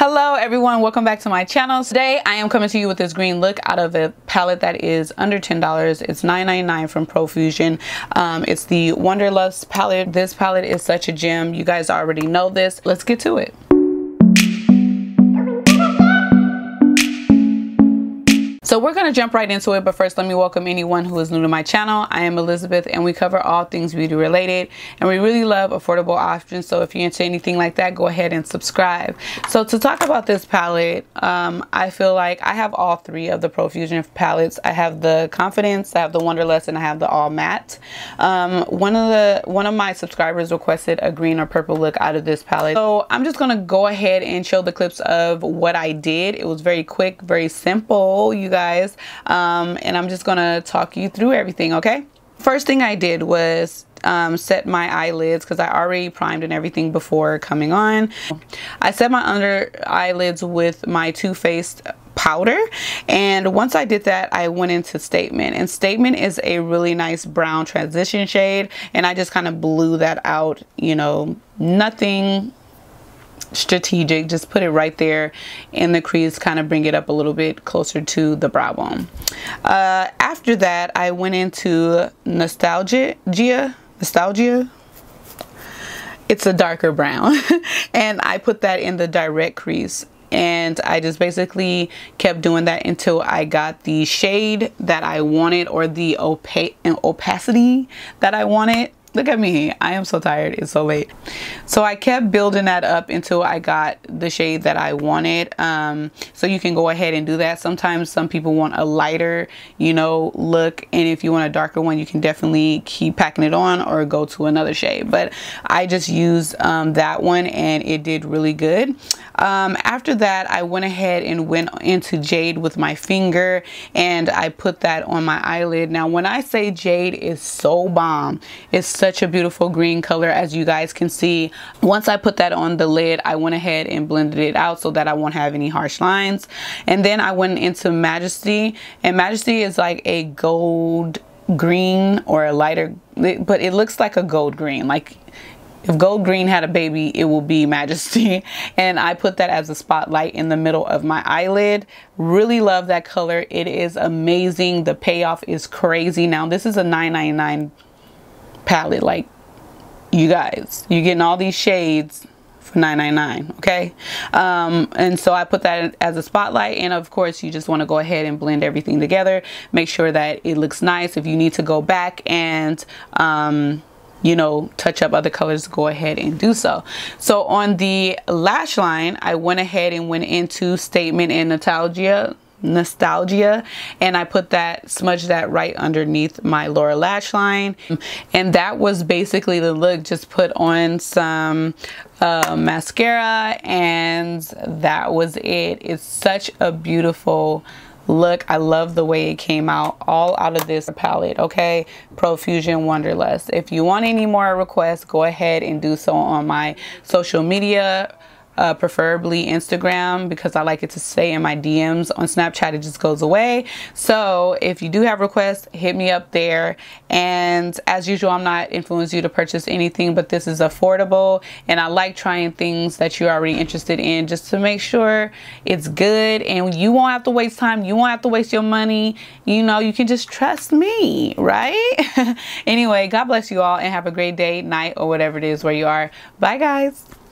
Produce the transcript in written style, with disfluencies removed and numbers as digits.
Hello everyone, welcome back to my channel. Today I am coming to you with this green look out of a palette that is under $10. It's $9.99 from Profusion. It's the Wanderlust palette. This palette is such a gem. You guys already know this. Let's get to it. So we're going to jump right into it, but first let me welcome anyone who is new to my channel. I am Elizabeth and we cover all things beauty related, and we really love affordable options. So if you're into anything like that, go ahead and subscribe. So to talk about this palette, I feel like I have all three of the Profusion palettes. I have the Confidence, I have the Wanderlust, and I have the All Matte. One of my subscribers requested a green or purple look out of this palette. So I'm just going to go ahead and show the clips of what I did. It was very quick, very simple, you guys. And I'm just gonna talk you through everything. Okay, first thing I did was set my eyelids, because I already primed and everything before coming on. I set my under eyelids with my Too Faced powder, and once I did that, I went into Statement, and Statement is a really nice brown transition shade, and I just kind of blew that out, you know, nothing strategic, just put it right there in the crease, kind of bring it up a little bit closer to the brow bone. After that, I went into Nostalgia. It's a darker brown and I put that in the direct crease, and I just basically kept doing that until I got the shade that I wanted, or the opacity that I wanted. Look at me, I am so tired, it's so late. So I kept building that up until I got the shade that I wanted. So you can go ahead and do that. Sometimes some people want a lighter, you know, look, and if you want a darker one, you can definitely keep packing it on or go to another shade. But I just used that one and it did really good. After that, I went ahead and went into Jade with my finger, and I put that on my eyelid. Now when I say Jade is so bomb, it's such a beautiful green color, as you guys can see. Once I put that on the lid, I went ahead and blended it out so that I won't have any harsh lines. And then I went into Majesty, and Majesty is like a gold green, or a lighter, but it looks like a gold green. Like if gold green had a baby, it will be Majesty. And I put that as a spotlight in the middle of my eyelid. Really love that color. It is amazing. The payoff is crazy. Now this is a $9.99 palette. Like, you guys, you're getting all these shades for $9.99. okay, and so I put that as a spotlight, and of course you just want to go ahead and blend everything together, make sure that it looks nice. If you need to go back and you know, touch up other colors, go ahead and do so. So on the lash line, I went ahead and went into Statement and Nostalgia, and I put that, smudged that right underneath my lower lash line, and that was basically the look. Just put on some mascara, and that was it. It's such a beautiful look. I love the way it came out, all out of this palette. Okay, Profusion Wanderlust. If you want any more requests, go ahead and do so on my social media, preferably Instagram, because I like it to stay in my DMs. On Snapchat, it just goes away. So if you do have requests, hit me up there. And as usual, I'm not influencing you to purchase anything, but this is affordable, and I like trying things that you're already interested in, just to make sure it's good and you won't have to waste time, you won't have to waste your money, you know, you can just trust me, right? Anyway, God bless you all, and have a great day, night, or whatever it is where you are. Bye guys.